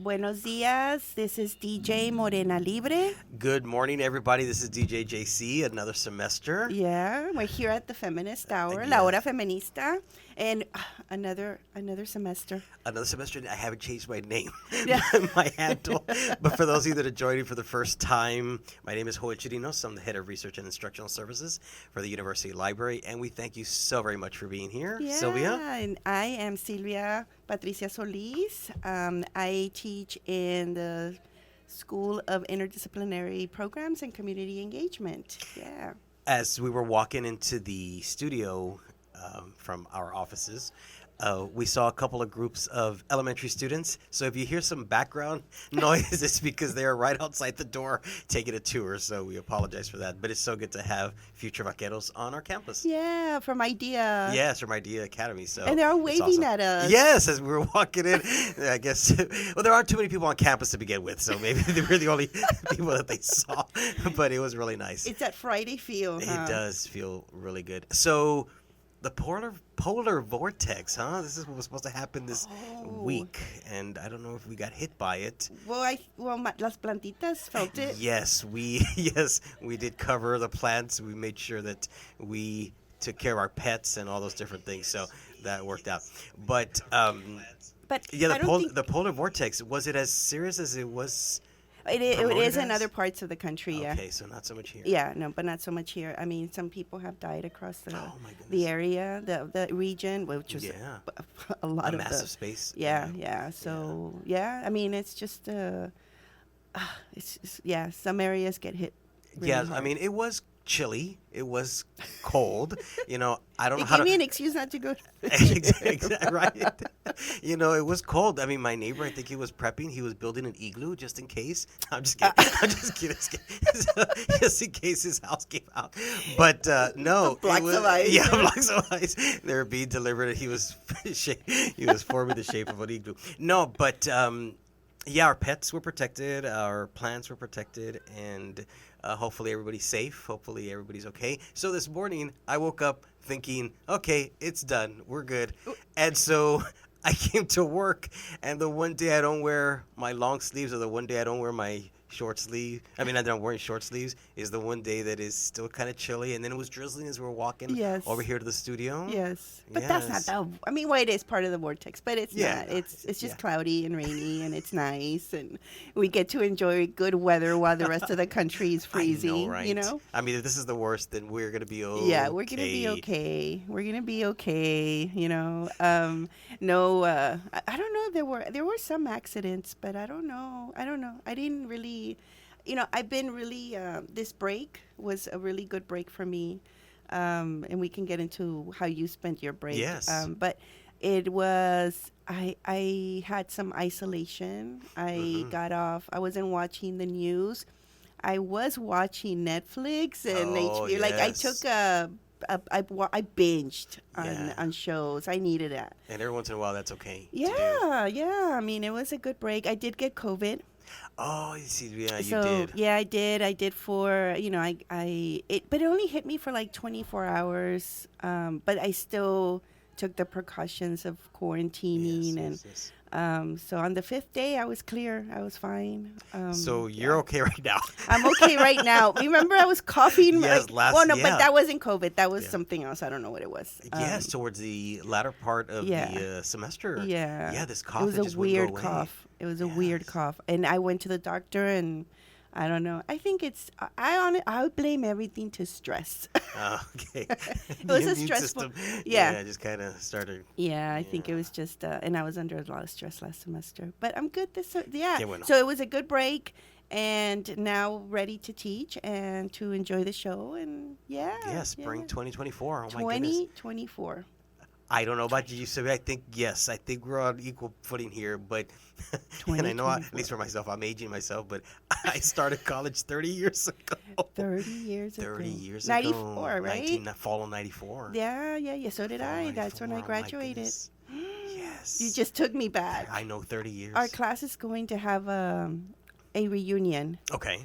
Buenos dias. This is DJ Morena Libre. Good morning, everybody. This is DJ JC, another semester. Yeah, we're here at the Feminist Hour, Yes. La Hora Feminista, and another semester. Another semester, I haven't changed my name, Yeah. my handle. But for those of you that are joining for the first time, my name is Joel Chirinos. I'm the head of research and instructional services for the University Library, and we thank you so very much for being here. Yeah, Sylvia? and I am Silvia Patricia Solis. I teach in the School of Interdisciplinary Programs and Community Engagement. Yeah. As we were walking into the studio from our offices, we saw a couple of groups of elementary students. So if you hear some background noise, it's because they are right outside the door taking a tour. So we apologize for that. But it's so good to have future Vaqueros on our campus. Yeah, from IDEA. Yes, from Idea Academy. So And they're all it's waving awesome. at us. Yes, as we were walking in, I guess. Well, there aren't too many people on campus to begin with, so maybe they were the only people that they saw. But it was really nice. It's that Friday feel, huh? It does feel really good. So, the polar vortex, huh? This is what was supposed to happen this week, and I don't know if we got hit by it. Well, las plantitas felt it. Yes, we did cover the plants. We made sure that we took care of our pets and all those different things. So that worked out. But But yeah, I don't think the polar vortex, was it as serious as it was? it is promoted in as? other parts of the country. Yeah. Okay, so not so much here. Yeah, no, but not so much here. I mean, some people have died across Oh my goodness. the area, the region, which is Yeah. a lot A of massive space. Yeah. So yeah, I mean, it's just some areas get hit. Really Yeah, hard. I mean, it was chilly. It was cold. I don't know It how gave to. me an excuse not to go. Exactly, right. It was cold. I mean, my neighbor, I think he was prepping. He was building an igloo just in case. I'm just kidding. I'm just kidding. Just in case his house gave out. But no. Blocks of ice. Yeah, blocks of ice. They were being delivered. He was forming the shape of an igloo. No, but yeah, our pets were protected. Our plants were protected. And hopefully everybody's safe. Hopefully everybody's okay. So this morning, I woke up thinking, okay, it's done. We're good. And so I came to work, and the one day I don't wear my long sleeves, or the one day I don't wear my short sleeve, I mean, I'm wearing short sleeves, is the one day that is still kind of chilly. And then it was drizzling as we were walking Yes. over here to the studio. Yes, but that's not Yes. that. I mean, well, it is part of the vortex, but it's Yeah. not. It's just Yeah. cloudy and rainy, and it's nice, and we get to enjoy good weather while the rest of the country is freezing. I know, right? You know. I mean, if this is the worst, then we're going to be okay. Yeah, we're gonna be okay. We're gonna be okay. No, I don't know. There were some accidents, but I don't know. I didn't really. I've been really. This break was a really good break for me, and we can get into how you spent your break. Yes. But it was. I had some isolation. I got off. I wasn't watching the news. I was watching Netflix and Oh, HBO. Like I yes. took I binged Yeah. on shows. I needed that. And every once in a while, that's okay. to do. Yeah. I mean, it was a good break. I did get COVID. Oh, you see, yeah, you So did. yeah, I did. I did for but it only hit me for like 24 hours. But I still took the precautions of quarantining Yes. so on the 5th day I was clear. I was fine. So you're okay right now. I'm okay right now. Remember, I was coughing. Yes, but yeah. that wasn't COVID. That was Yeah. something else. I don't know what it was. Yes, towards the latter part of the semester. Yeah. Yeah, this cough. It was that a just wouldn't go weird away. cough. It was a weird Yes. cough, and I went to the doctor, and I don't know. I think it's I would blame everything to stress. Okay. It was The a immune stressful. system, Yeah. just kind of started. Yeah, I think it was just, and I was under a lot of stress last semester. But I'm good Qué bueno. So it was a good break, and now ready to teach and to enjoy the show, and Yeah, spring 2024. Oh my goodness. 2024. I don't know about you, Sylvia. I think we're on equal footing here, but and I know at least for myself, I'm aging myself, but I started college 30 years ago. 30 years 30 ago. years 94, ago. right? Fall of 94. Yeah. So did Fall I. of That's when I 94, oh my graduated. goodness. Yes. You just took me back. I know, 30 years. Our class is going to have a reunion. Okay.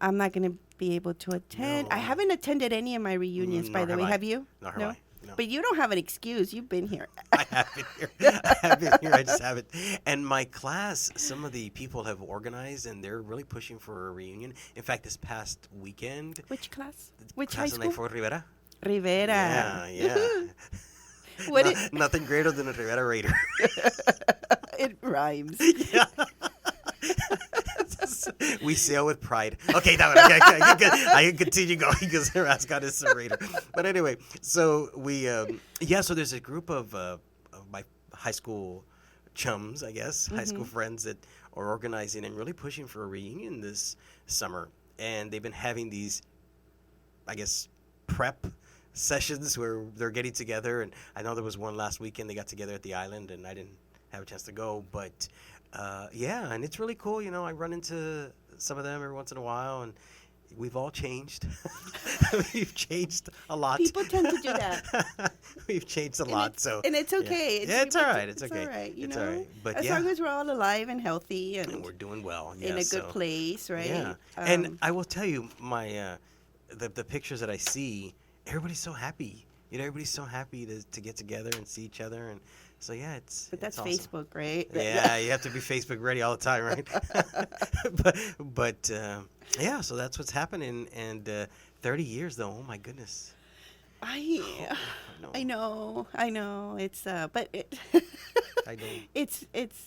I'm not going to be able to attend. I No. haven't attended any of my reunions, by Nor the way. have I. Have you? Nor have No? I. But you don't have an excuse. You've been here. I have been here. I have been here. I just haven't. And my class, some of the people have organized, and they're really pushing for a reunion. In fact, this past weekend, Which class? Which class high in school? Fort Rivera. Rivera. Yeah. What Nothing greater than a Rivera Raider. it rhymes. Yeah. We sail with pride. Okay, that one. I can continue going because her ascot is a Raider. But anyway, so we, so there's a group of my high school chums, I guess, high school friends that are organizing and really pushing for a reunion this summer. And they've been having these, I guess, prep sessions where they're getting together. And I know there was one last weekend they got together at the island, and I didn't have a chance to go. But, and it's really cool. You know, I run into some of them every once in a while, and we've all changed. We've changed a lot. People tend to do that. We've changed a lot, and it's okay. It's all right. It's okay. All right. You it's know, all right. But as long as we're all alive and healthy and we're doing well, in a good place, right? Yeah. And I will tell you, my the pictures that I see, everybody's so happy. You know, everybody's so happy to get together and see each other, and so But that's awesome. Facebook, right? Yeah, you have to be Facebook ready all the time, right? but so that's what's happening. And 30 years, though, oh my goodness. I know. It's but I know. It's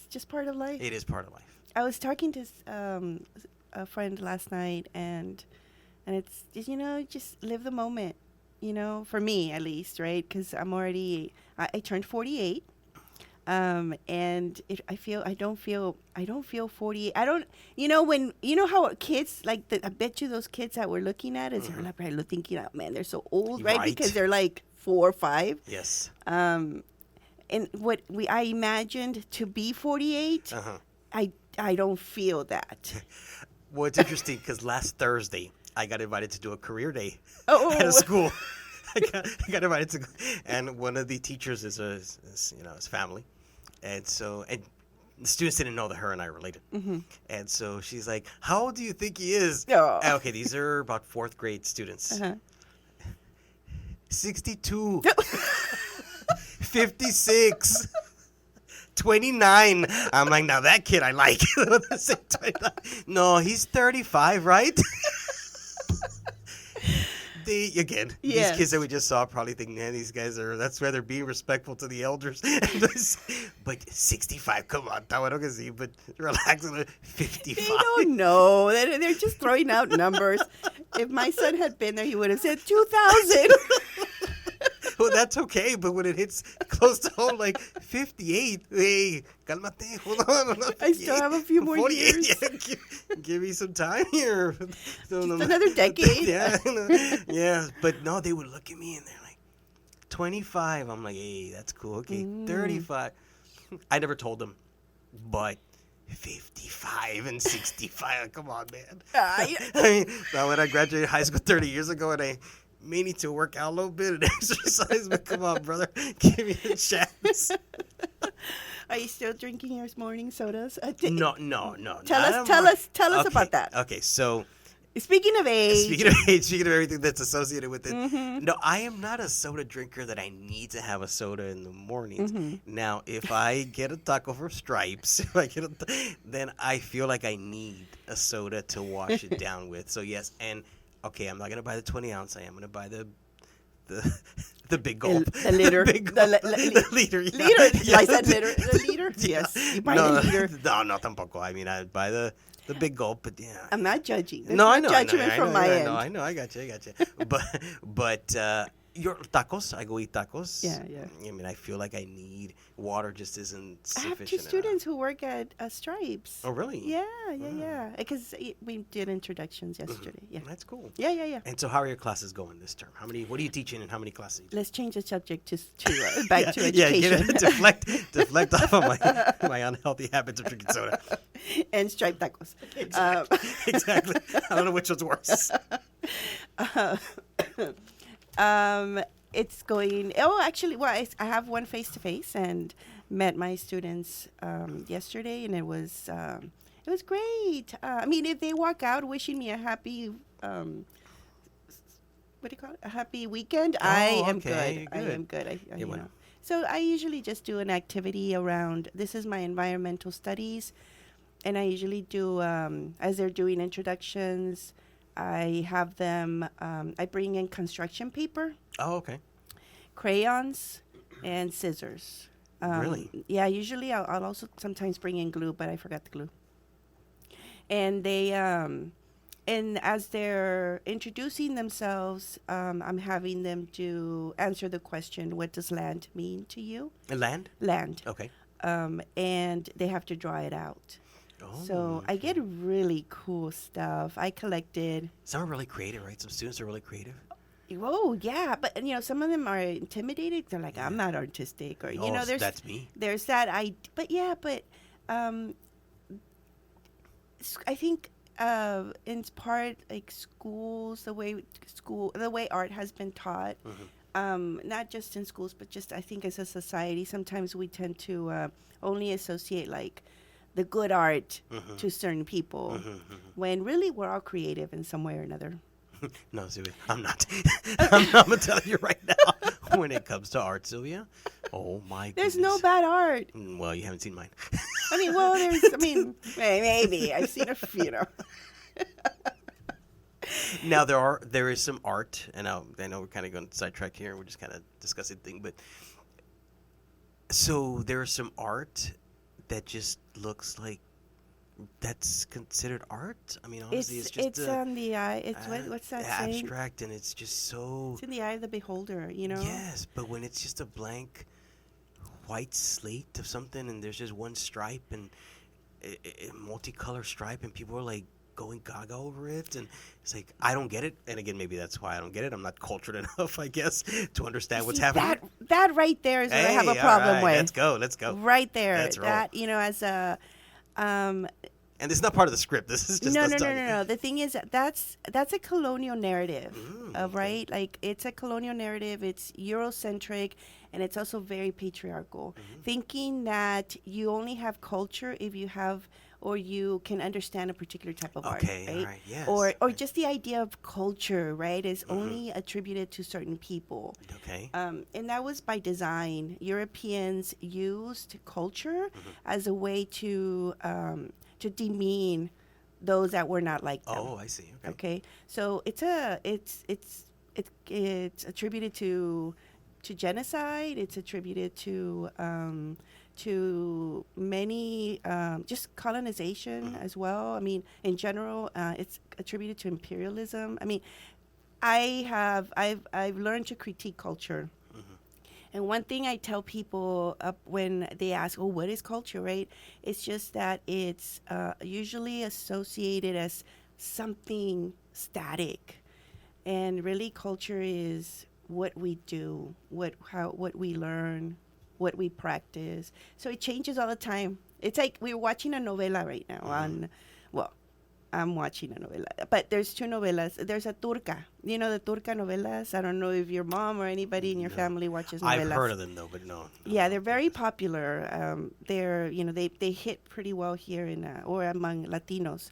just part of life. It is part of life. I was talking to a friend last night, and it's just, just live the moment. For me at least, right? Because I turned 48. And I don't feel 48. I don't, how kids, like, I bet you those kids that we're looking at is they're probably thinking, oh, man, they're so old, right? Because they're like 4 or 5. Yes. And what I imagined to be 48, I don't feel that. Well, it's interesting because last Thursday I got invited to do a career day at a school. I got invited to, and one of the teachers is his family. And so, and the students didn't know that her and I were related. And so she's like, how old do you think he is? Oh. Okay, these are about 4th grade students. 62. 56. 29. I'm like, now that kid I like. No, he's 35, right? These kids that we just saw probably think, man, these guys that's why they're being respectful to the elders. But 65, come on, but relax. 55. They don't know. They're just throwing out numbers. If my son had been there, he would have said 2,000. Well, that's okay, but when it hits close to home, like 58, hey, calmate, hold on. I still have a few more years. Yeah, give me some time here. Another decade. Yeah, but no, they would look at me and they're like, 25. I'm like, hey, that's cool. Okay, 35. I never told them, but 55 and 65, come on, man. Now when I graduated high school 30 years ago, and I may need to work out a little bit and exercise, but come on, brother, give me a chance. Are you still drinking your morning sodas? No. Tell us about that. Okay, so speaking of age, speaking of everything that's associated with it, no, I am not a soda drinker that I need to have a soda in the mornings. Now, if I get a taco from Stripes, then I feel like I need a soda to wash it down with. So yes, and okay, I'm not gonna buy the 20 ounce. I am gonna buy the big gulp. The liter. The liter. Liter. I said liter. The liter. Yes. You buy the liter. No, tampoco. I mean, I buy the big gulp, but yeah. I'm not judging. There's no judgment from my end. I know. I got you. But your tacos, I go eat tacos. Yeah. I mean, I feel like I need water. Just isn't I sufficient. have 2 students who work at Stripes. Oh, really? Yeah. Because we did introductions yesterday. Yeah. That's cool. Yeah. And so, how are your classes going this term? What are you teaching, and how many classes? Let's change the subject to back to education. Deflect off of my unhealthy habits of drinking soda and striped tacos. Exactly. I don't know which one's worse. It's going. Oh, actually, I have one face-to-face and met my students yesterday, and it was great. I mean, if they walk out wishing me a happy what do you call it? A happy weekend. I Oh, am okay, good. I good. am good. Yeah, well, So I usually just do an activity around. This is my environmental studies, and I usually do as they're doing introductions. I have them. I bring in construction paper, oh, okay. crayons, and scissors. Really? Yeah, usually I'll also sometimes bring in glue, but I forgot the glue. And they and as they're introducing themselves, I'm having them to answer the question, "What does land mean to you?" Land? Land, Okay. and they have to draw it out. Oh, So I get okay. really cool stuff. I collected. Some are really creative, right? Some students are really creative. Oh yeah, but some of them are intimidated. They're like, "I'm Yeah. not artistic," or Oh, there's that's me. that. But yeah, but um, I think in part like the way art has been taught, Hmm. not just in schools, but just I think as a society, sometimes we tend to only associate like the good art Hmm. to certain people, Hmm. when really we're all creative in some way or another. No, Sylvia, I'm not. I'm gonna tell you right now. When it comes to art, Sylvia, oh my There's no goodness. bad art. Well, you haven't seen mine. I mean, well, maybe I've seen a few. Now there is some art, and I know we're kind of going to sidetrack here. We're just kind of discussing thing, but so there's some art that just looks like that's considered art. I mean, honestly, it's just It's on the eye. It's uh, what's that saying? abstract, and it's just so It's in the eye of the beholder. yes. But when it's just a blank white slate of something, and there's just one stripe and a multicolor stripe, and people are like going gaga over it, and it's like I don't get it. And again, maybe that's why I don't get it. I'm not cultured enough, I guess, to understand what's See, happening. that right there is what I have a Hey, all problem right, with. let's go, let's go. Right there, Let's roll. that as a um, And it's not part of the script. This is just no, us no, no, talking. no, no. The thing is that's a colonial narrative, Okay. right? Like it's a colonial narrative. It's Eurocentric, and it's also very patriarchal. Thinking that you only have culture if you have or you can understand a particular type of Okay, art, all right? right, yes. Or Right. just the idea of culture, right, is only attributed to certain people. Okay. And that was by design. Europeans used culture as a way to demean those that were not like them. Oh, I see. Okay. Okay, so it's attributed to genocide. It's attributed to many just colonization as well. I mean, in general, it's attributed to imperialism. I mean, I've learned to critique culture. And one thing I tell people when they ask, "Oh, what is culture?" Right? It's just that it's usually associated as something static, and really, culture is what we do, what we learn, what we practice. So it changes all the time. It's like we're watching a novela right now on, well, I'm watching a novela, but there's two novelas. There's a turca. You know the turca novelas? I don't know if your mom or anybody in your No. family watches novelas. I've heard of them though, but no. Yeah, they're very popular. They're they hit pretty well here in or among Latinos,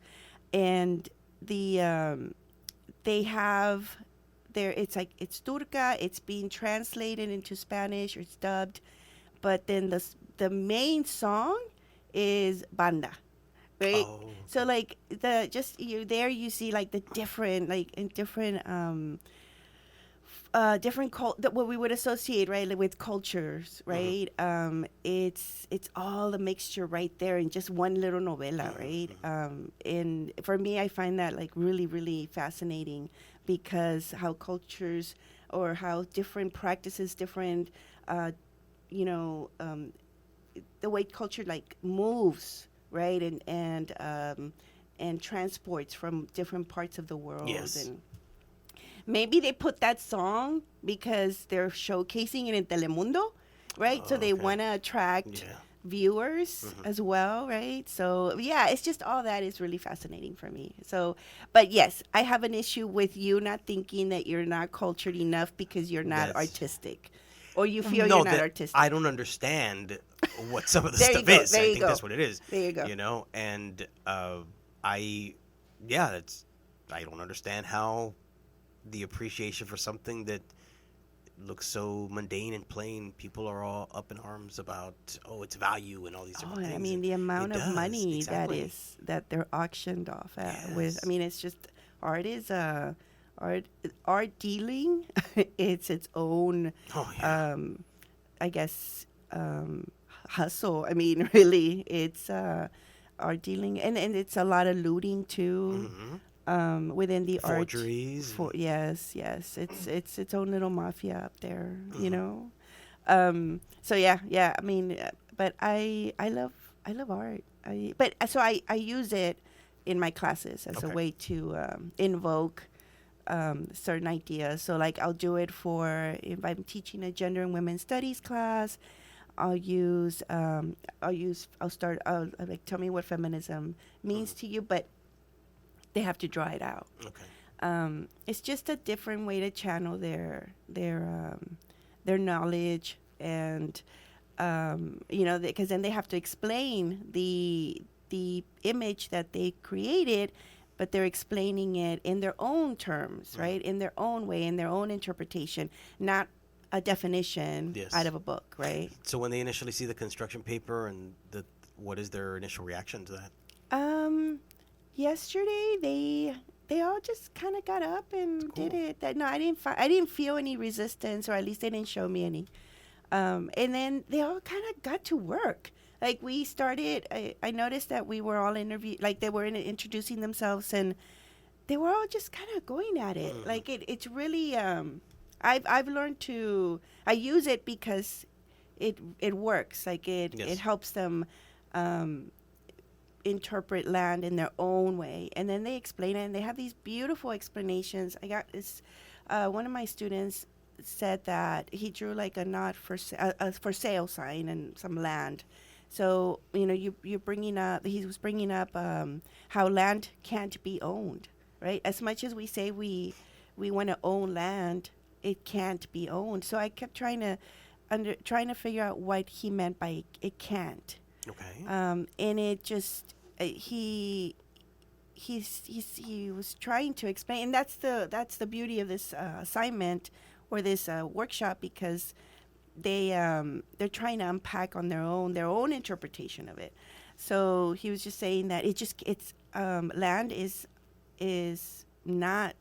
and they have it's turca. It's being translated into Spanish or it's dubbed, but then the main song is banda, right? Oh. So like the just you see like the different like in different different what we would associate right like, with cultures, right? It's all a mixture right there in just one little novela, right? And for me, I find that like really fascinating because how cultures or how different practices, different you know the way culture like moves, right? And transports from different parts of the world. Yes. And maybe they put that song because they're showcasing it in Telemundo, right? So they Okay. want to attract Yeah. viewers as well, right? So yeah, it's just all that is really fascinating for me. So, but yes, I have an issue with you not thinking that you're not cultured enough because you're not That's- artistic, or you feel No, you're not that artistic. I don't understand what some of the There you stuff go, is. there I you think go. that's what it is. There you go. You know, and I, yeah, I don't understand how the appreciation for something that looks so mundane and plain, people are all up in arms about, oh, its value and all these Oh, different I things. mean And the it amount of does, money exactly. that they're auctioned off at with. I Yes. mean, it's just art is art art dealing. It's its own, Oh, yeah. um, I guess, hustle. I mean, really, it's art dealing, and it's a lot of looting too. Hmm. Within the art. Forgeries. For yes, yes, it's its own little mafia up there, you Hmm. know. So yeah, yeah. I mean, but I love art. I use it in my classes as a Okay. way to invoke certain ideas. So like I'll do it for if I'm teaching a gender and women's studies class. I'll like tell me what feminism Hmm. means to you, but they have to draw it out. Okay. It's just a different way to channel their knowledge and because then they have to explain the image that they created, but they're explaining it in their own terms, Hmm. right? In their own way, in their own interpretation, not a definition out Yes. of a book, right? So when they initially see the construction paper and what is their initial reaction to that? Um, Yesterday they all just kind of got up It's and did cool. it. That no, I didn't feel any resistance, or at least they didn't show me any. And then they all kind of got to work. Like we started, I noticed that we were all like they were introducing themselves, and they were all just kind of going at it. Hmm. Like it's really, I've learned to, I use it because it works. Like it Yes. helps them, um, interpret land in their own way, and then they explain it, and they have these beautiful explanations. I got this. One of my students said that he drew like a not a for sale sign and some land. So you're bringing up. He was bringing up how land can't be owned, right? As much as we say we want to own land, it can't be owned. So I kept trying to figure out what he meant by it can't. Okay. And it just he was trying to explain, and that's the beauty of this assignment or this workshop, because they're trying to unpack on their own interpretation of it. So he was just saying that it's land is not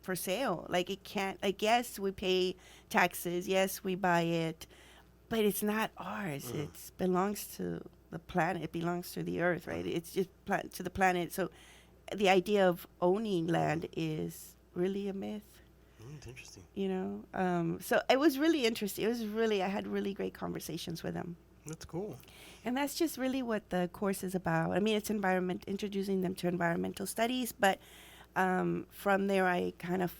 for sale. Like it can't. Like yes, we pay taxes. Yes, we buy it, but it's not ours. Mm. It belongs to the planet. It belongs to the earth, right? It's just to the planet. So the idea of owning land is really a myth, It's interesting. So it was really interesting. I had really great conversations with them. That's cool. And that's just really what the course is about. I mean, it's introducing them to environmental studies, but from there, I kind of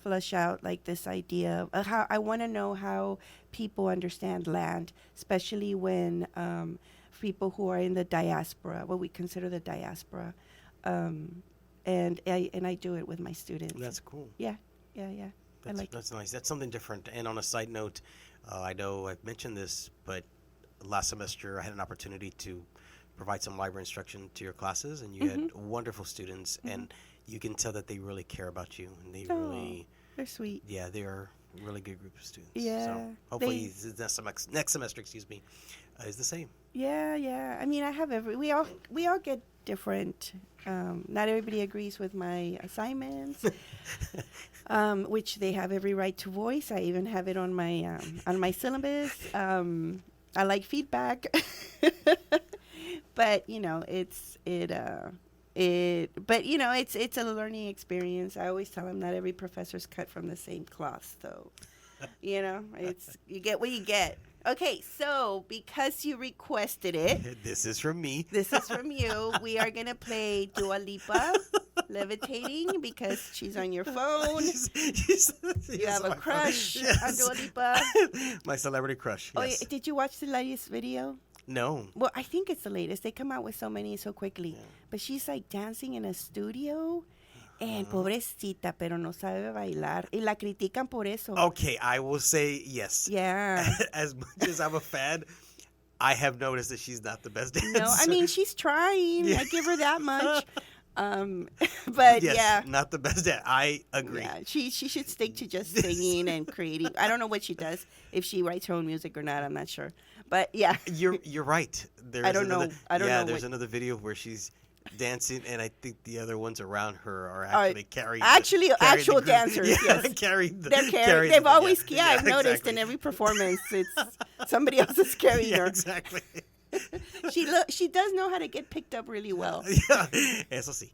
flush out like this idea of how I want to know how people understand land, especially when people who are in the diaspora, what we consider the diaspora, and I do it with my students. That's cool. Yeah, yeah, yeah. I like it. That's nice. That's something different. And on a side note, I know I've mentioned this, but last semester I had an opportunity to provide some library instruction to your classes, and you Mhm. had wonderful students, Mhm. and you can tell that they really care about you, and they Oh, really, they're sweet. yeah, they are a really good group of students. Yeah, So hopefully this next semester, excuse me, is the same. yeah, yeah. I mean, I have we all get different. Not everybody agrees with my assignments, which they have every right to voice. I even have it on my syllabus. I like feedback, but it's a learning experience. I always tell them not every professor's cut from the same cloth, so it's you get what you get. Okay, so because you requested it, This is from me. this is from you. We are gonna play Dua Lipa, "Levitating," because she's on your phone. You have a crush on Dua Lipa. My celebrity crush. Oh, Yes. did you watch the latest video? No. Well, I think it's the latest. They come out with so many so quickly. Yeah. But she's like dancing in a studio. And Uh-huh. pobrecita, pero no sabe bailar. Y la critican por eso. Okay, I will say yes. Yeah. As much as I'm a fan, I have noticed that she's not the best dancer. No, I mean, she's trying. Yeah. I give her that much. Um, but Yes, yeah, not the best. Yeah, I agree. yeah, she should stick to just singing and creating. I don't know what she does, if she writes her own music or not. I'm not sure. But yeah, You're right. I There's don't another know. I don't yeah, know there's what. another video where she's dancing, and I think the other ones around her are Uh, actually carrying actually, carrying the actual group. dancers. Yeah, Yes, carrying the they're carrying. carrying They've the, always. Yeah, I've noticed exactly. in every performance, it's somebody else is carrying Yeah, her. exactly. She does know how to get picked up really well. Yeah, eso sí.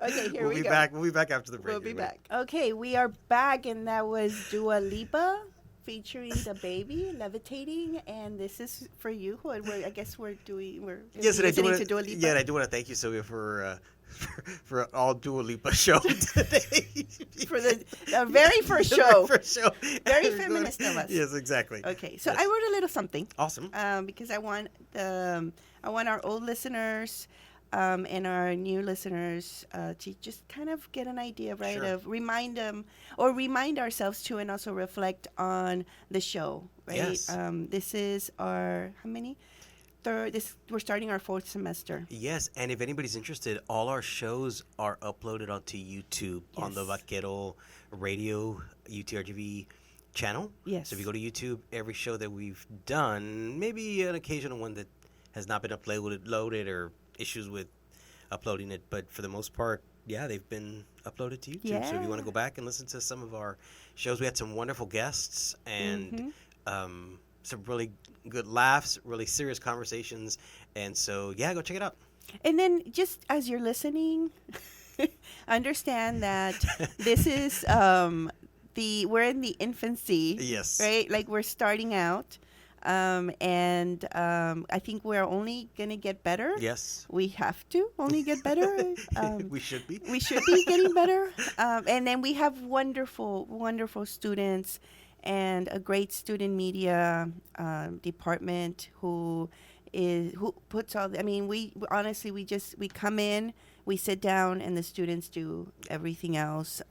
Okay, here We'll we be go. back. We'll be back after the break. We'll be everybody. back. Okay, we are back, and that was Dua Lipa featuring the baby levitating, and this is for you. I guess we're Yes, and I do listening want to Dua Lipa. Yeah, and I do want to thank you, Sylvia, for an all Dua Lipa show today. For the very first The show. very first show. Very feminist of us. Yes, exactly. Okay, so Yes. I wrote a little something. Awesome. Because I want our old listeners and our new listeners to just kind of get an idea, right? Sure. Of remind them or remind ourselves too, and also reflect on the show, right? Yes. This is our how many? We're starting our fourth semester. Yes, and if anybody's interested, all our shows are uploaded onto YouTube on the Yes. Vaquero Radio UTRGV channel. Yes. So if you go to YouTube, every show that we've done, maybe an occasional one that has not been loaded or issues with uploading it, but for the most part, yeah, they've been uploaded to YouTube. So if you want to Yeah. go back and listen to some of our shows, we had some wonderful guests and some really good laughs, really serious conversations, and so yeah, go check it out. And then just as you're listening, understand that this is we're in the infancy. Yes. Right? Like we're starting out. And I think we're only gonna get better. Yes. We have to only get better. We should be. We should be getting better. And then we have wonderful, wonderful students and a great student media department who puts all. We honestly we come in, we sit down, and the students do everything else.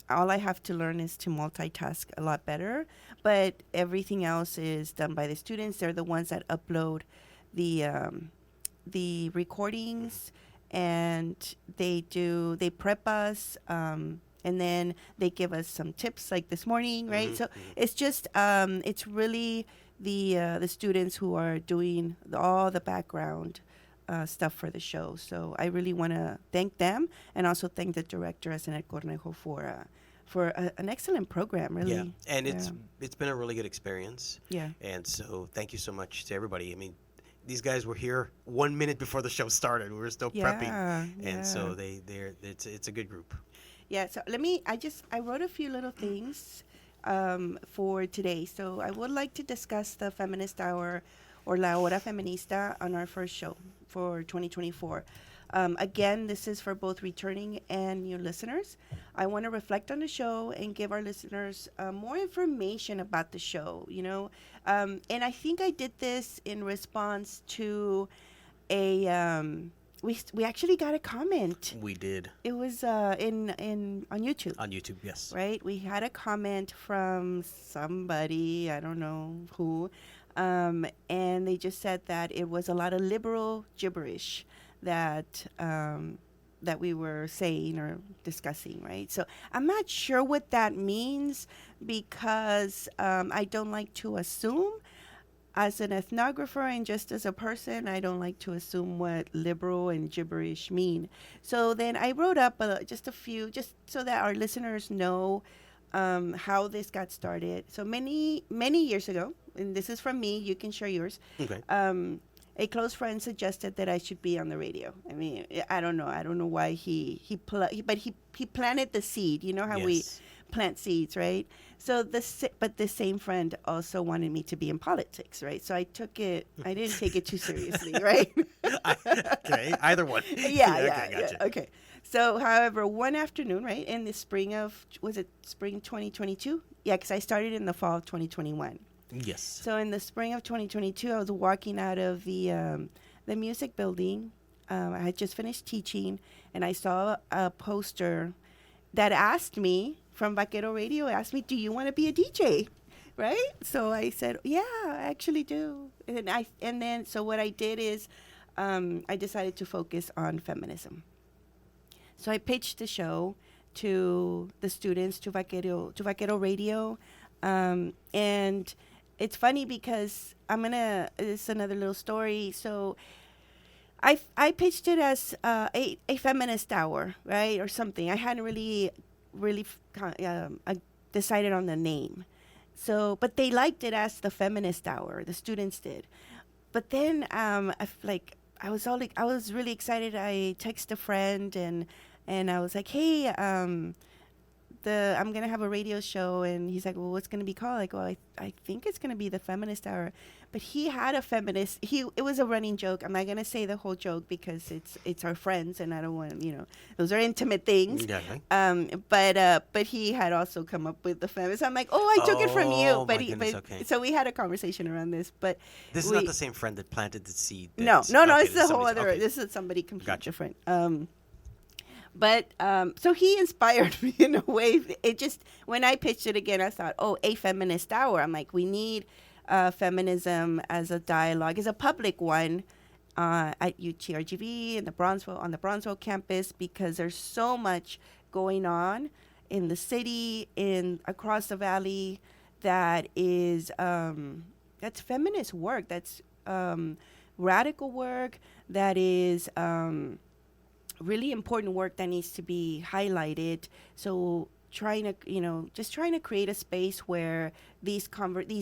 All I have to learn is to multitask a lot better, but everything else is done by the students. They're the ones that upload the recordings, and they prep us, and then they give us some tips like this morning, right? So it's just it's really the students who are doing all the background stuff for the show. So I really want to thank them, and also thank the director, Asenet Cornejo, for an excellent program, really. Yeah, and it's been a really good experience. Yeah. And so thank you so much to everybody. I mean, these guys were here 1 minute before the show started. We were still prepping, and so it's a good group. Yeah, so I wrote a few little things for today. So I would like to discuss the Feminist Hour or La Hora Feminista on our first show for 2024. Again, this is for both returning and new listeners. I want to reflect on the show and give our listeners more information about the show, and I think I did this in response to we actually got a comment. We did. It was on YouTube. On YouTube, yes. Right? We had a comment from somebody, I don't know who, and they just said that it was a lot of liberal gibberish that we were saying or discussing, right? So I'm not sure what that means because I don't like to assume. As an ethnographer and just as a person, I don't like to assume what liberal and gibberish mean. So then I wrote up just a few, just so that our listeners know how this got started. So many, many years ago, and this is from me, you can share yours. Okay. A close friend suggested that I should be on the radio. I mean, I don't know why he planted the seed. You know how we plant seeds, right? So but the same friend also wanted me to be in politics, right? So I didn't take it too seriously, right? Okay, either one. Yeah, Gotcha. okay. So, however, one afternoon, right, in the spring of, was it spring 2022? Yeah, because I started in the fall of 2021. Yes. So in the spring of 2022, I was walking out of the music building. I had just finished teaching, and I saw a poster that asked me, from Vaquero Radio, asked me, do you want to be a DJ? Right? So I said, yeah, I actually do. So what I did is I decided to focus on feminism. So I pitched the show to the students, to Vaquero Radio, and it's funny because it's another little story. So I pitched it as a feminist hour, right, or something. I hadn't really decided on the name. So, but they liked it as the feminist hour. The students did. But then, I was really excited. I texted a friend and I was like, hey, I'm gonna have a radio show, and he's like, well, what's gonna be called? Like, well, I think it's gonna be the Feminist Hour. But he had a feminist. It was a running joke. I'm not gonna say the whole joke because it's our friends, and I don't want those are intimate things. Yeah. But he had also come up with the feminist. I'm like, oh, I took it from you. Oh, But my goodness, okay. so we had a conversation around this. But This is not the same friend that planted the seed. no, Okay, it's this a is whole somebody's- other. okay. This is somebody completely Gotcha. different. So he inspired me in a way. It just, when I pitched it again, I thought, oh, a feminist hour. I'm like, we need feminism as a dialogue, as a public one at UTRGV in on the Bronzeville campus, because there's so much going on in the city, across the valley, that is that's feminist work. That's radical work. That is really important work that needs to be highlighted. So trying to create a space where these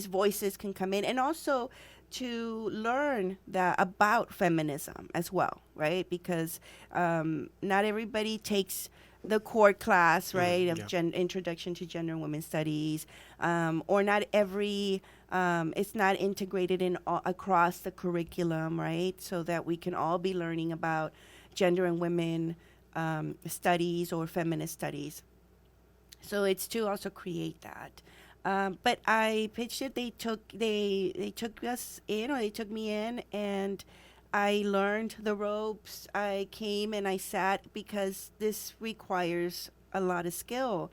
voices can come in, and also to learn about feminism as well, right? Because not everybody takes the core class, right, of introduction to gender and women's studies, or not every it's not integrated in across the curriculum, right? So that we can all be learning about gender and women studies or feminist studies. So it's to also create that. But I pitched it. They took us in, or they took me in, and I learned the ropes. I came and I sat, because this requires a lot of skill.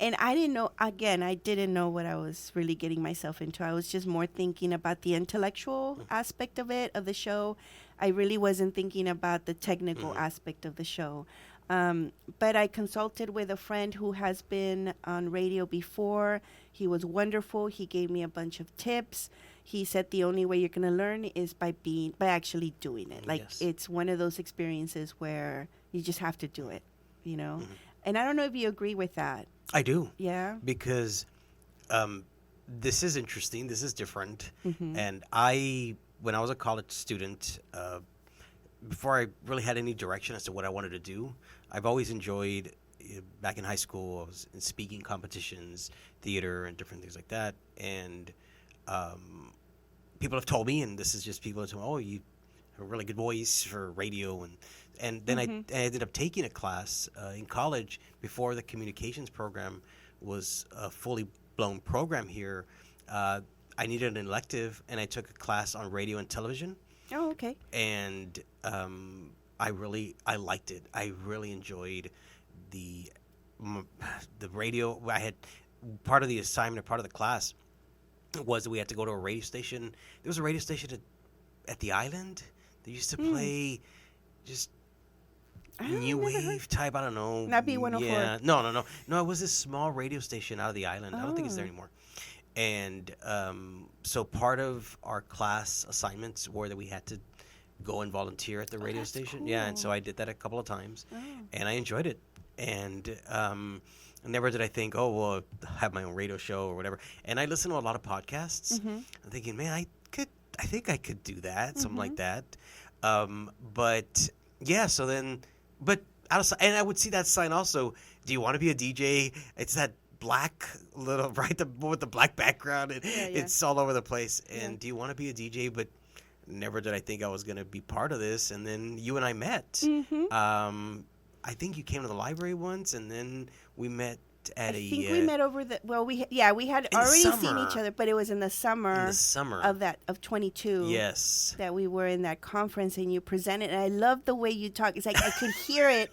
And I didn't know what I was really getting myself into. I was just more thinking about the intellectual aspect of the show. I really wasn't thinking about the technical aspect of the show. But I consulted with a friend who has been on radio before. He was wonderful. He gave me a bunch of tips. He said the only way you're going to learn is by actually doing it. Like, Yes. it's one of those experiences where you just have to do it, And I don't know if you agree with that. I do. Yeah. Because this is interesting. This is different. Mm-hmm. And when I was a college student, before I really had any direction as to what I wanted to do, I've always enjoyed, back in high school, I was in speaking competitions, theater, and different things like that. And people have told me, and this is just people have told me, oh, you have a really good voice for radio. And then I ended up taking a class in college before the communications program was a fully blown program here. I needed an elective, and I took a class on radio and television. Oh, okay. And I liked it. I really enjoyed the radio. I had part of the assignment, or part of the class, was that we had to go to a radio station. There was a radio station at the island. They used to play just new wave type. I don't know. Not B104. Yeah. No. It was this small radio station out of the island. I don't think it's there anymore. And so part of our class assignments were that we had to go and volunteer at the radio station. Cool. Yeah, and so I did that a couple of times, and I enjoyed it. And never did I think, oh, well, I have my own radio show or whatever. And I listen to a lot of podcasts. I'm thinking, man, I think I could do that, something like that. But yeah, so then, but outside, and I would see that sign also. Do you want to be a DJ? It's that black little with the black background, and it's all over the place. And do you want to be a DJ? But never did I think I was going to be part of this. And then you and I met. I think you came to the library once, and then we met at I think we met over we had already seen each other, but it was in the summer of 22. Yes, that we were in that conference, and you presented, and I love the way you talk. It's like I could hear it.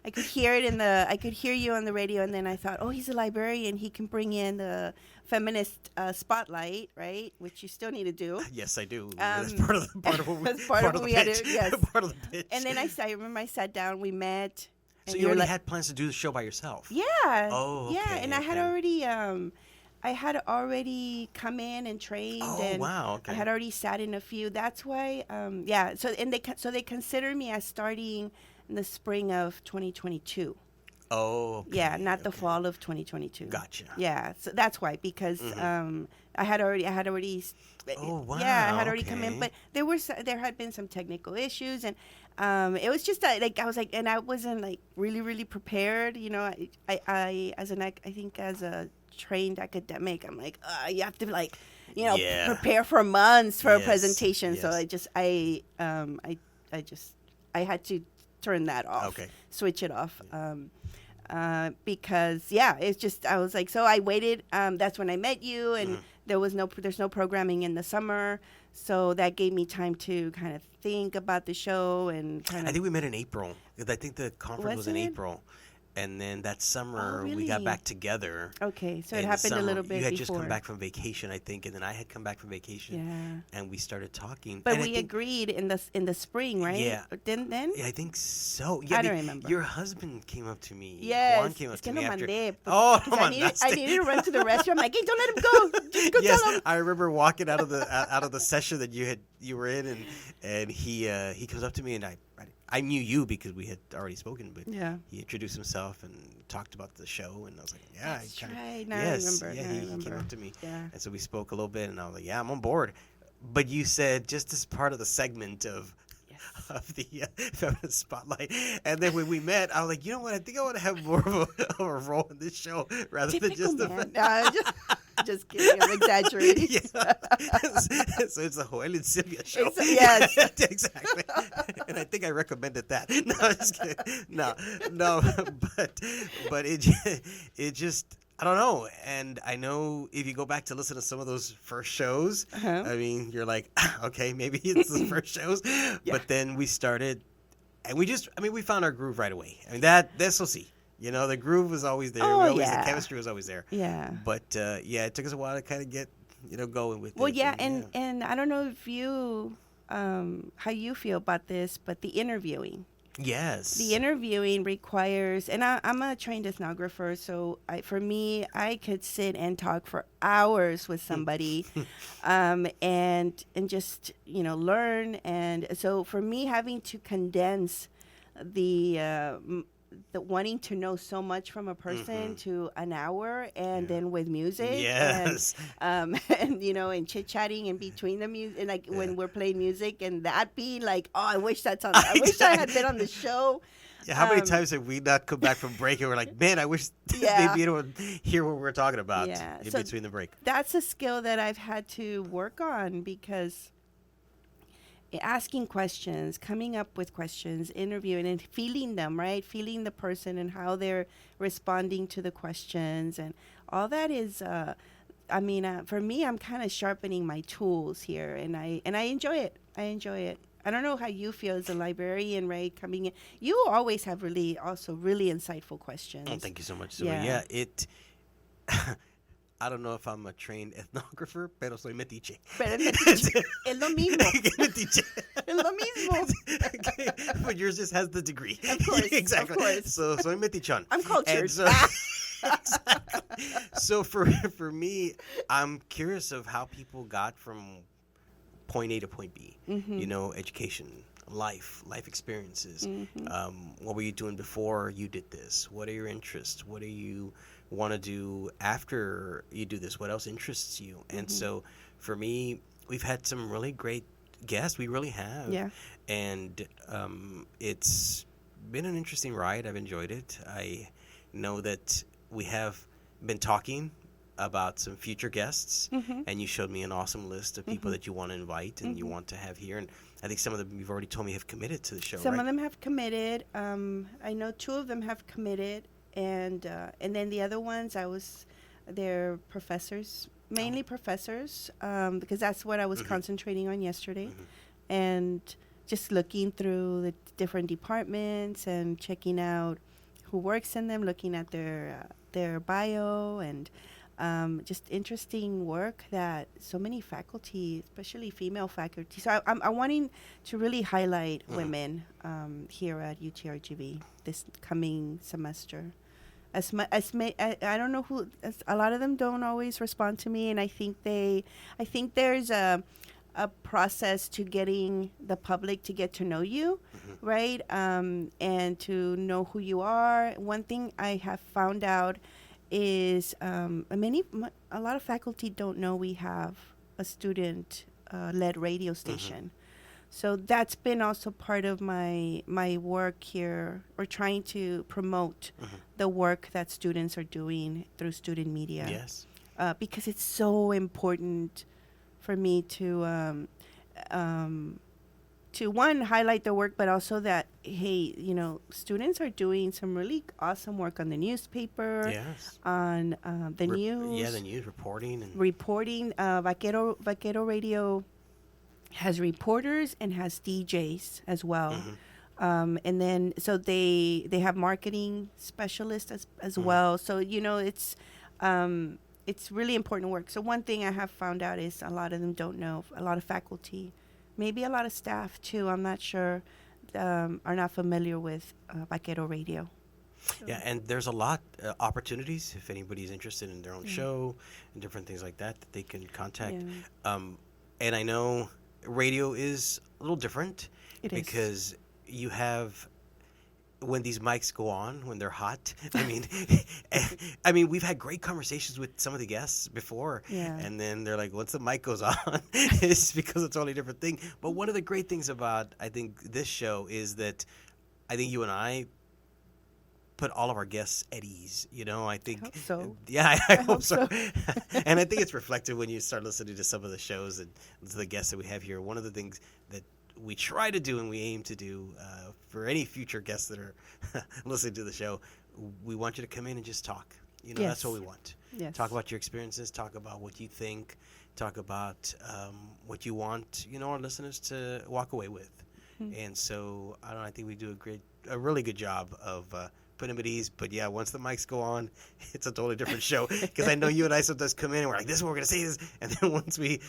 I could hear it I could hear you on the radio, and then I thought, oh, he's a librarian. He can bring in the feminist spotlight, right? Which you still need to do. Yes, I do. That's part of what we, That's part of what we had to, yes. part of the pitch. And then I remember I sat down, we met. So you already had plans to do the show by yourself? Yeah. Oh, okay. Yeah, and I had already come in and trained. Oh, and wow. Okay. I had already sat in a few. That's why, So they consider me as starting in the spring of 2022. Oh, okay. Yeah, not the fall of 2022. Gotcha. Yeah, so that's why, because I had already. Oh, wow. Yeah, I had already come in, okay. but there had been some technical issues, and it was just like I was like, and I wasn't like really prepared. You know, I think as a trained academic, I'm like, you have to like, prepare for months for a presentation. Yes. So I had to turn that off. Okay. Switch it off. Because it's just I was like, so I waited. That's when I met you, and there's no programming in the summer, so that gave me time to kind of think about the show and kind of. I think we met in April. I think the conference was in April. And then that summer, we got back together. Okay, so it happened a little bit before. You had just come back from vacation, I think, and then I had come back from vacation. Yeah. And we started talking. But we agreed in the spring, right? Yeah. Didn't then? Yeah, I think so. Yeah, I don't remember. Your husband came up to me. Yes. Juan came up to me after. Oh, I needed to run to the restroom. I'm like, hey, don't let him go. Just go tell him. I remember walking out of the session that you were in, and he comes up to me, and I knew you because we had already spoken, but he introduced himself and talked about the show, and I was like, yeah, that's right. Now I remember. Yeah, he came up to me, and so we spoke a little bit, and I was like, yeah, I'm on board. But you said just as part of the segment of the feminist spotlight, and then when we met, I was like, you know what? I think I want to have more of a role in this show rather than just the. Just kidding. I'm exaggerating. So it's a Joel and Sylvia show. Yes. Exactly. And I think I recommended that. No, I'm just kidding. No. But it just, I don't know. And I know if you go back to listen to some of those first shows, I mean, you're like, okay, maybe it's the first shows. Yeah. But then we started, and we found our groove right away. I mean, that's we'll see. You know, the groove was always there. The chemistry was always there. Yeah. But, it took us a while to kind of get, going with it. Well, and I don't know if you, how you feel about this, but the interviewing. Yes. The interviewing requires, and I'm a trained ethnographer, so for me, I could sit and talk for hours with somebody and just, learn. And so for me, having to condense the wanting to know so much from a person to an hour, and then with music, and and chit chatting in between the music, and like when we're playing music, and that being like, oh, I wish I had been on the show. Yeah, how many times have we not come back from break and we're like, man, I wish they'd be able to hear what we're talking about in between the break. That's a skill that I've had to work on, because asking questions, coming up with questions, interviewing, and feeling them, right? Feeling the person and how they're responding to the questions, and all that is, for me, I'm kind of sharpening my tools here, and I enjoy it. I don't know how you feel as a librarian, right? Coming in, you always have really insightful questions. Oh, thank you so much. So I don't know if I'm a trained ethnographer, pero soy metiche. Pero metiche. Es lo mismo. Metiche. Es lo mismo. Okay. But yours just has the degree. Of course. Exactly. Of course. So soy metichon. I'm cultured. Exactly. So for me, I'm curious of how people got from point A to point B. Education, life experiences. What were you doing before you did this? What are your interests? What do you want to do after you do this? What else interests you? And so for me, we've had some really great guests. We really have. Yeah. And it's been an interesting ride. I've enjoyed it. I know that we have been talking about some future guests, and you showed me an awesome list of people that you want to invite and you want to have here. And I think some of them you've already told me have committed to the show. Some of them have committed. I know 2 of them have committed, and then the other ones, they're professors, mainly professors, because that's what I was concentrating on yesterday, and just looking through the different departments and checking out who works in them, looking at their bio and just interesting work that so many faculty, especially female faculty. So I'm wanting to really highlight women here at UTRGV this coming semester. I don't know a lot of them don't always respond to me, and I think there's a process to getting the public to get to know you, right? And to know who you are. One thing I have found out is a lot of faculty don't know we have a student led radio station. So that's been also part of my work here, or trying to promote the work that students are doing through student media. Yes. Because it's so important for me to one, highlight the work, but also that, hey, students are doing some really awesome work on the newspaper, Yes. on the news. Yeah, the news reporting. Vaquero Radio has reporters and has DJs as well. And then so they have marketing specialists as well. So it's really important work. So one thing I have found out is a lot of them don't know. A lot of faculty, maybe a lot of staff too, I'm not sure, are not familiar with Vaquero Radio. So. Yeah, and there's a lot opportunities if anybody's interested in their own show and different things like that they can contact. Yeah. And I know radio is a little different because you have, when these mics go on, when they're hot, I mean, we've had great conversations with some of the guests before, and then they're like, once the mic goes on, it's because it's a totally different thing. But one of the great things about, I think, this show is that I think you and I put all of our guests at ease. I think. I hope so. Yeah, I hope so. And I think it's reflected when you start listening to some of the shows and to the guests that we have here. One of the things that we try to do and we aim to do for any future guests that are listening to the show, we want you to come in and just talk. That's what we want. Yes. Talk about your experiences. Talk about what you think. Talk about what you want, our listeners to walk away with. And so I think we do a really good job of putting them at ease. But yeah, once the mics go on, it's a totally different show. Because I know you and I sometimes come in and we're like, this is what we're going to say. This. And then once we,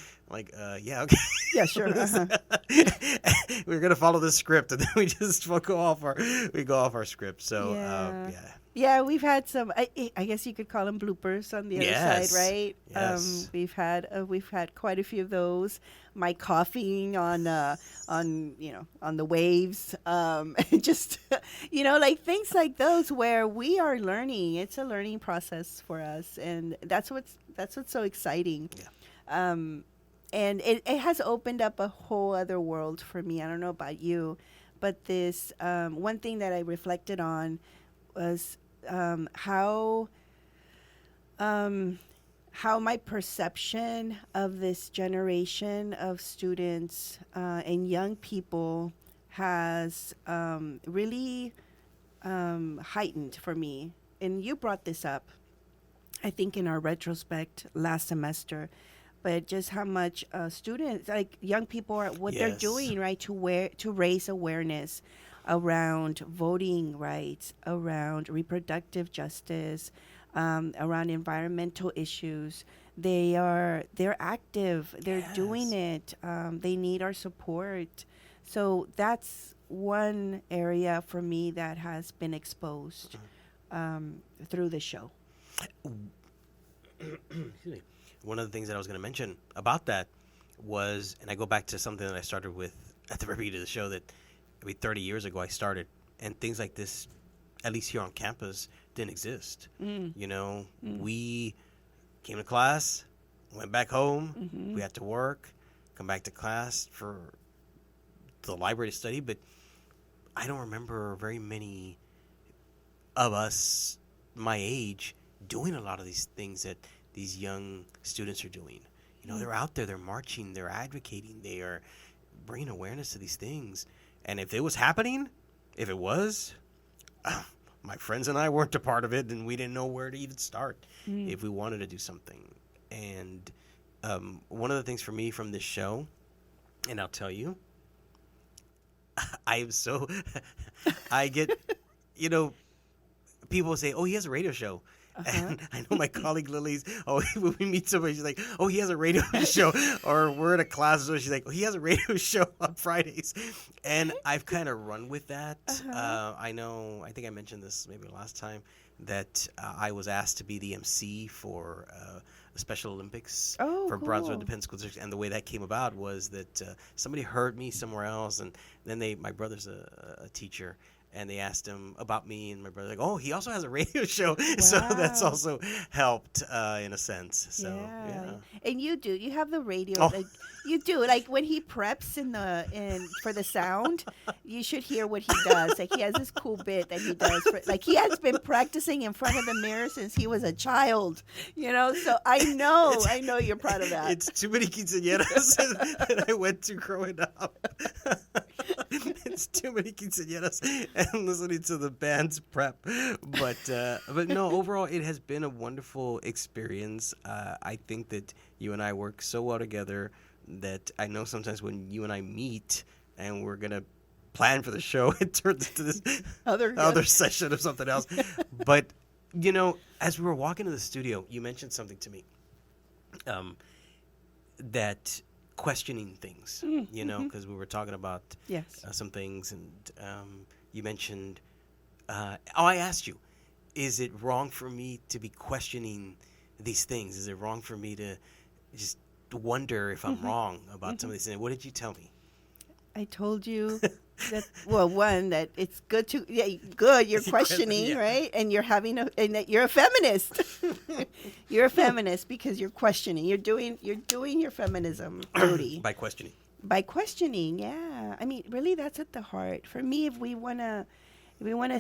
yeah, okay. Yeah, sure. We're going to follow this script. And then we just go off our script. So, yeah. Yeah, we've had some. I guess you could call them bloopers on the other side, right? Yes. We've had quite a few of those. My coughing on the waves, just like things like those where we are learning. It's a learning process for us, and that's what's so exciting. Yeah. And it has opened up a whole other world for me. I don't know about you, but this one thing that I reflected on was how my perception of this generation of students and young people has really heightened for me. And you brought this up, I think, in our retrospect last semester, but just how much students, like young people, are what they're doing, right, to raise awareness around voting rights, around reproductive justice, around environmental issues. They're active. They're doing it. They need our support. So that's one area for me that has been exposed through the show. Excuse me. One of the things that I was going to mention about that was, and I go back to something that I started with at the very beginning of the show, that 30 years ago I started, and things like this, at least here on campus, didn't exist. We came to class, went back home, we had to work, come back to class for the library to study, but I don't remember very many of us my age doing a lot of these things that these young students are doing. They're out there, they're marching, they're advocating, they are bringing awareness to these things. And if it was happening, if it was, my friends and I weren't a part of it, and we didn't know where to even start if we wanted to do something. And one of the things for me from this show, and I'll tell you, I get, people say, "Oh, he has a radio show." Uh-huh. And I know my colleague Lily's, when we meet somebody, she's like, "Oh, he has a radio show." Or we're in a class, so she's like, "Oh, he has a radio show on Fridays." And I've kind of run with that. I think I mentioned this maybe last time, that I was asked to be the MC for the Special Olympics Oh, for Bronze cool. Independent School District. And the way that came about was that somebody heard me somewhere else, and then my brother's a teacher, and they asked him about me, and my brother's like, "Oh, he also has a radio show." So that's Wow. also helped in a sense. So, Yeah. yeah. And you have the radio, Oh. like you do. Like when he preps in for the sound, you should hear what he does. Like he has this cool bit that he does like he has been practicing in front of the mirror since he was a child. So I know you're proud of that. It's too many quinceañeras that I went to growing up. It's too many quinceañeras and listening to the band's prep. But no, overall, it has been a wonderful experience. I think that you and I work so well together that I know sometimes when you and I meet and we're going to plan for the show, it turns into this other session of something else. But, as we were walking to the studio, you mentioned something to me. That questioning things, because we were talking about Yes. some things, and you mentioned, I asked you, is it wrong for me to be questioning these things? Is it wrong for me to just wonder if I'm wrong about some of these things? What did you tell me? I told you that one, that it's good you're questioning, Yeah. right? And and that you're a feminist. You're a feminist because you're questioning. You're doing your feminism duty By questioning. by questioning. Yeah. I mean, really, that's at the heart. For me, if we want to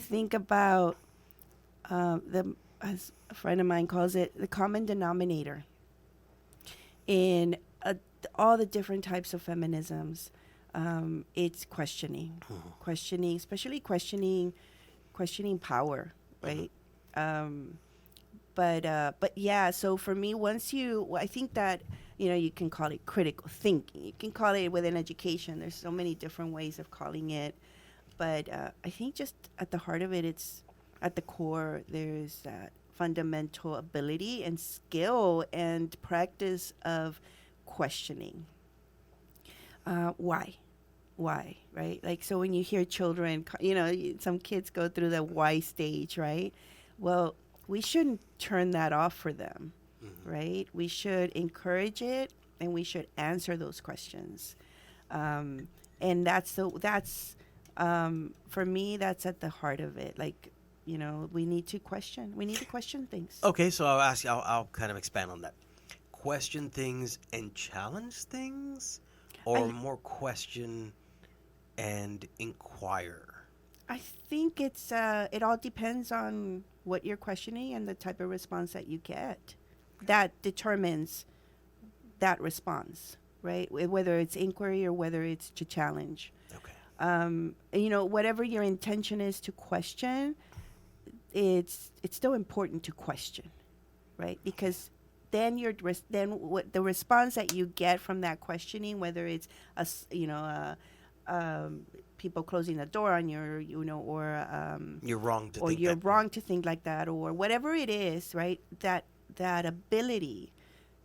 think about as a friend of mine calls it, the common denominator in all the different types of feminisms. It's questioning, especially questioning power, right? But yeah. So for me, I think that you can call it critical thinking. You can call it within education. There's so many different ways of calling it, but I think just at the heart of it, it's at the core. There's that fundamental ability and skill and practice of questioning. Why, right? Like, so when you hear children, some kids go through the why stage, right? Well, we shouldn't turn that off for them, right? We should encourage it, and we should answer those questions. And for me, that's at the heart of it. Like, we need to question things. Okay, so I'll ask you, I'll kind of expand on that. Question things and challenge things, or more question and inquire? I think it all depends on what you're questioning and the type of response that you get. That determines that response, right? Whether it's inquiry or whether it's to challenge. Okay. Whatever your intention is to question, it's still important to question, right? Because then what the response that you get from that questioning, whether it's people closing the door on you, or You're wrong to or think you're that. wrong to think like that, or whatever it is, right? That ability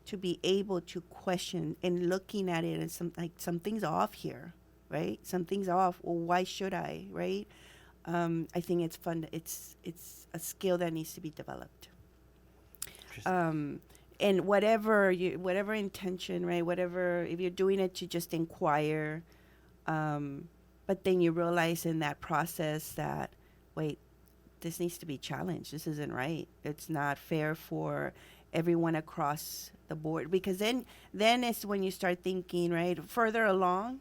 to be able to question and looking at it and something's off here, right? Something's off. Well, why should I, right? I think it's fun. It's a skill that needs to be developed. And whatever intention, right? Whatever, if you're doing it to just inquire, but then you realize in that process that, wait, this needs to be challenged. This isn't right. It's not fair for everyone across the board, because then it's when you start thinking, right, further along.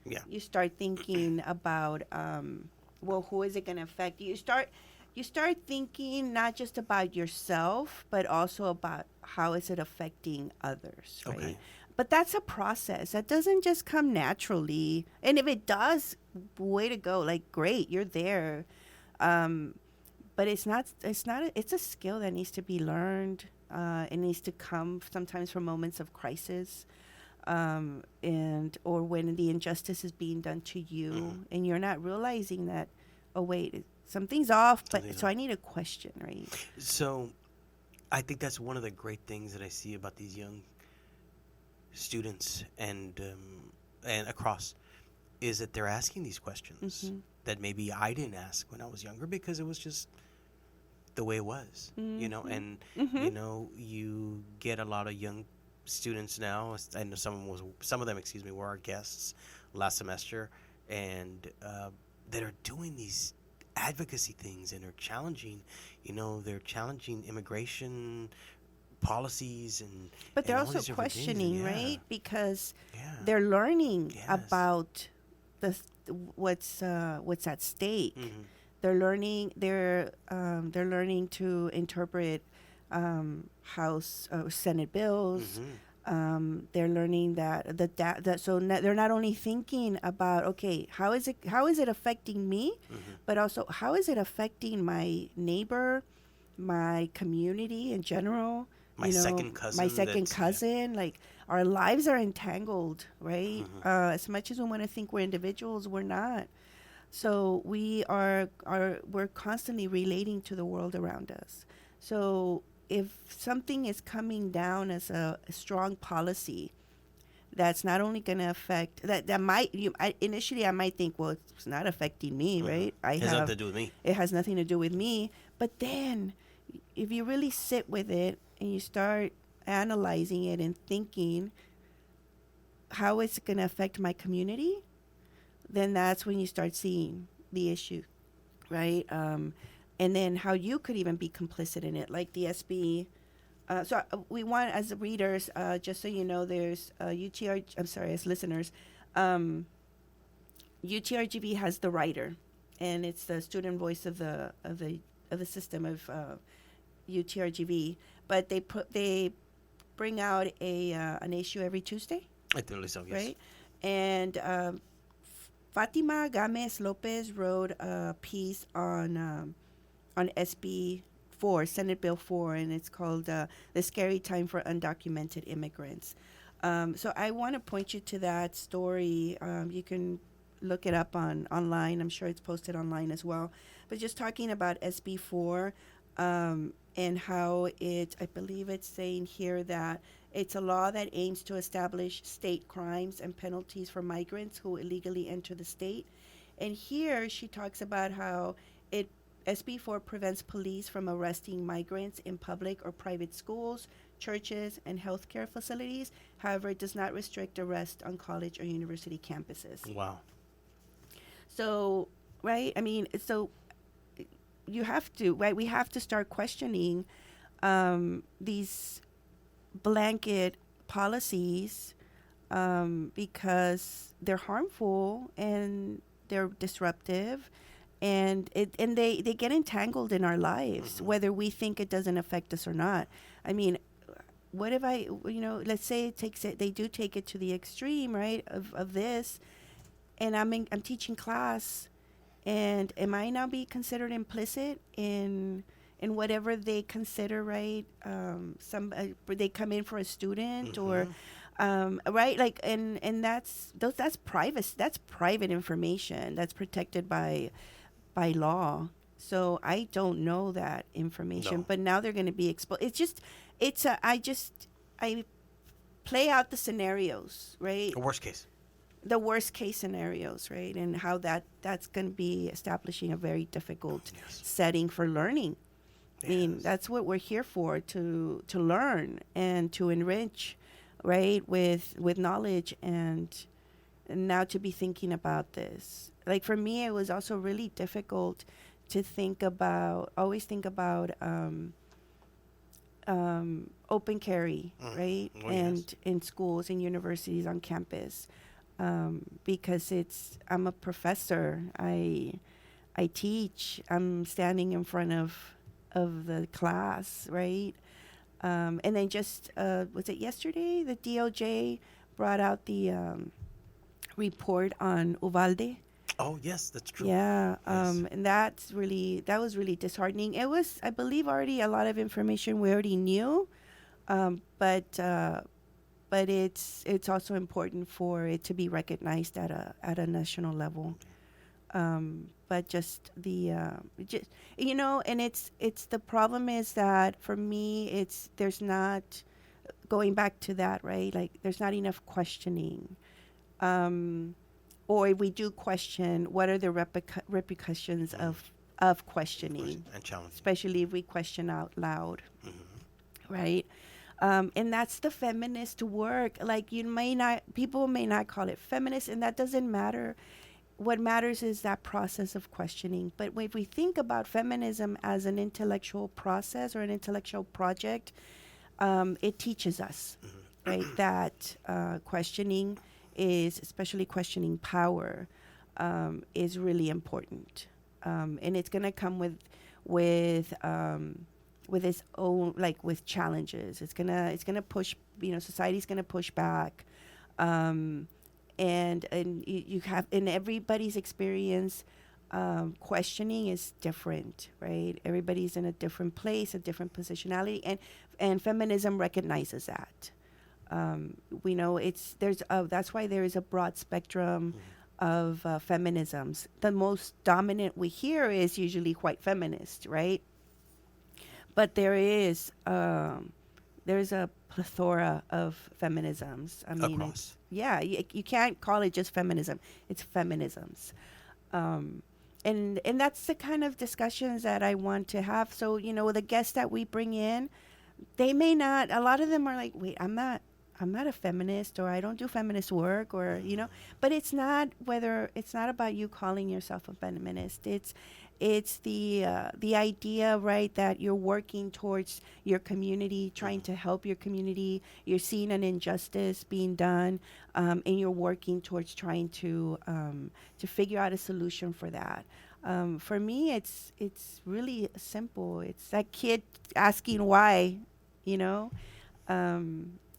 Yeah. You start thinking about, who is it going to affect? You start thinking not just about yourself, but also about how is it affecting others, right? Okay. But that's a process. That doesn't just come naturally. And if it does, way to go. Like, great, you're there. But it's a skill that needs to be learned. It needs to come sometimes from moments of crisis, or when the injustice is being done to you, and you're not realizing that, oh wait, something's off, but Something's so off. I need a question, right? So I think that's one of the great things that I see about these young students and across is that they're asking these questions Mm-hmm. that maybe I didn't ask when I was younger because it was just the way it was, Mm-hmm. and Mm-hmm. you get a lot of young students now. I know some of them, excuse me, were our guests last semester, and that are doing these advocacy things and are challenging, they're challenging immigration policies But they're and all also these different things, and questioning, yeah, right? Because yeah, they're learning yes, about the what's at stake. mm-hmm, They're learning to interpret House Senate bills. mm-hmm, They're learning they're not only thinking about, okay, how is it affecting me, mm-hmm. but also how is it affecting my neighbor, my community in general, My second my cousin, second that's yeah, cousin. Like, our lives are entangled, right? mm-hmm, As much as we want to think we're individuals, we're not. So we're constantly relating to the world around us. So if something is coming down as a strong policy that's not only going to affect that might initially I might think, well, it's not affecting me, mm-hmm. right? I Has nothing have to do with me. It has nothing to do with me. But then if you really sit with it and you start analyzing it and thinking, how is it going to affect my community, then that's when you start seeing the issue, right? And then how you could even be complicit in it, like the SB. We want, as readers, just so you know, there's UTR. I'm sorry, as listeners, um, UTRGV has the writer, and it's the student voice of the system of UTRGV. But they bring out a an issue every Tuesday, I think so, yes. right? And Fatima Games Lopez wrote a piece on SB 4, Senate Bill 4, and it's called "The Scary Time for Undocumented Immigrants." So I want to point you to that story. You can look it up online. I'm sure it's posted online as well. But just talking about SB 4 and how I believe it's saying here that it's a law that aims to establish state crimes and penalties for migrants who illegally enter the state. And here she talks about how it SB4 prevents police from arresting migrants in public or private schools, churches, and healthcare facilities. However, it does not restrict arrest on college or university campuses. Wow. So, right? I mean, so you have to, right? We have to start questioning these blanket policies because they're harmful and they're disruptive, and they get entangled in our lives, Mm-hmm. whether we think it doesn't affect us or not. I mean, what if let's say they do take it to the extreme, right, of this, and I'm teaching class, and am I now be considered implicit in whatever they consider, right? They come in for a student, or Mm-hmm. right, like, and that's private information that's protected by law. So I don't know that information, No. but now they're going to be exposed. I play out the scenarios, right? A worst case. The worst case scenarios, right? And how that's going to be establishing a very difficult Yes. setting for learning. I mean, Yes. that's what we're here for, to learn and to enrich, right, with knowledge, and now to be thinking about this. Like, for me, it was also really difficult to always think about open carry, Mm. right? Oh, And yes. in schools and universities on campus, because I'm a professor. I teach. I'm standing in front of the class, right? And then just was it yesterday? The DOJ brought out the report on Uvalde. Oh, yes, that's true. Yeah, Yes. and that was really disheartening. It was, I believe, already a lot of information we already knew, but it's also important for it to be recognized at a national level. But just just and it's the problem is that for me, there's not going back to that, right? Like there's not enough questioning. Um, or if we do question, what are the repercussions of questioning, And challenging. especially if we question out loud, Hmm. right? And that's the feminist work. Like people may not call it feminist, and that doesn't matter. What matters is that process of questioning. But if we think about feminism as an intellectual process or an intellectual project, it teaches us, right, that questioning is, especially questioning power, is really important, and it's going to come with its own, like, with challenges. It's gonna push. Society's gonna push back, um, and you have in everybody's experience. Questioning is different, right? Everybody's in a different place, a different positionality, and feminism recognizes that. We know that's why there is a broad spectrum of feminisms. The most dominant we hear is usually white feminist, right? But there's a plethora of feminisms. I mean, Across. you can't call it just feminism. It's feminisms. Um, and that's the kind of discussions that I want to have. So, the guests that we bring in, they may not, a lot of them are like, wait, I'm not a feminist, or I don't do feminist work, or but it's not about you calling yourself a feminist. It's the idea, right, that you're working towards your community, trying to help your community. You're seeing an injustice being done, and you're working towards trying to figure out a solution for that. For me, it's really simple. It's that kid asking why, you know,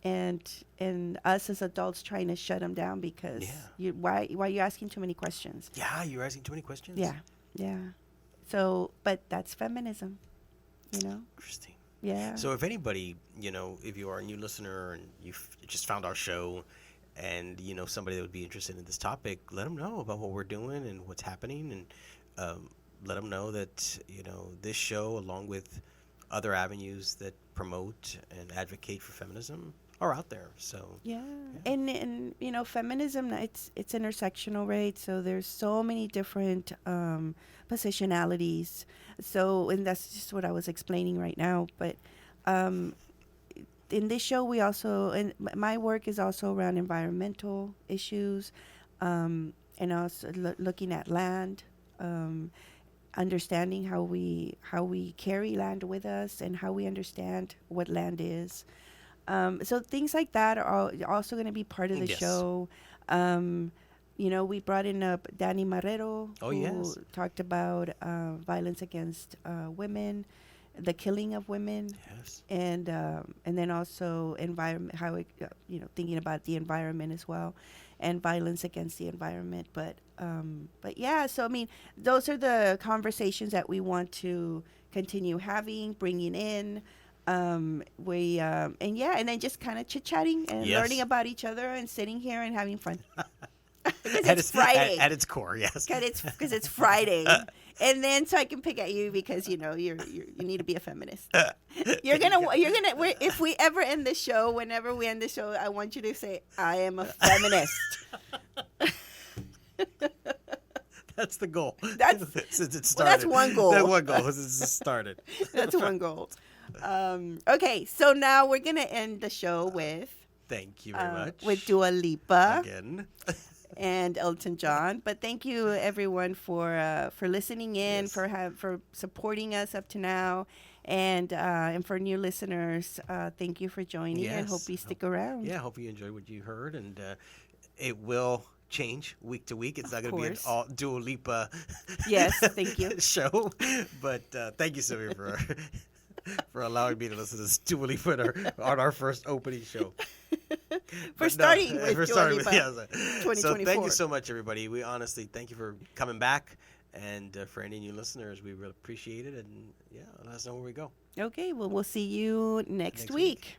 and us as adults trying to shut them down because Yeah. why are you asking too many questions? Yeah, you're asking too many questions. Yeah, yeah. So, but that's feminism, you know? Interesting. Yeah. So if anybody, if you are a new listener and you've just found our show and somebody that would be interested in this topic, let them know about what we're doing and what's happening, and let them know that, this show, along with other avenues that promote and advocate for feminism, are out there. So Yeah. And feminism, it's intersectional, right? So there's so many different positionalities. So, and that's just what I was explaining right now. But um, in this show, we also, and my work is also around environmental issues, and also looking at land, understanding how we carry land with us, and how we understand what land is. So things like that are also going to be part of the Yes. show. We brought in Danny Marrero, Oh, who yes. talked about violence against women, the killing of women, Yes. and then also environment, how it, thinking about the environment as well, and violence against the environment. But yeah, so I mean, those are the conversations that we want to continue having, bringing in. And then just kind of chit chatting and Yes. learning about each other and sitting here and having fun. Because At it's Friday. At its core, yes. Because it's Friday, and then so I can pick at you because you need to be a feminist. If we ever end the show, whenever we end the show, I want you to say, "I am a feminist." That's the goal. Since it started. Well, that's one goal. That's one goal since it started. That's one goal. Okay, so now we're gonna end the show with Thank you very much. with Dua Lipa Again. and Elton John. But thank you everyone for listening in, Yes. for supporting us up to now, and for new listeners, thank you for joining, and Yes. hope you stick around. Yeah, I hope you enjoyed what you heard, and it will change week to week. It's not going to be an course. all Dua Lipa Yes, thank you. show, but thank you, Sylvia, for allowing me to listen to this Dua Lipa on our first opening show. For starting with Dua Lipa, yeah, so 2024. thank you so much, everybody. We honestly thank you for coming back, and for any new listeners, we really appreciate it. And yeah, let us know where we go Okay, well, we'll see you next next week.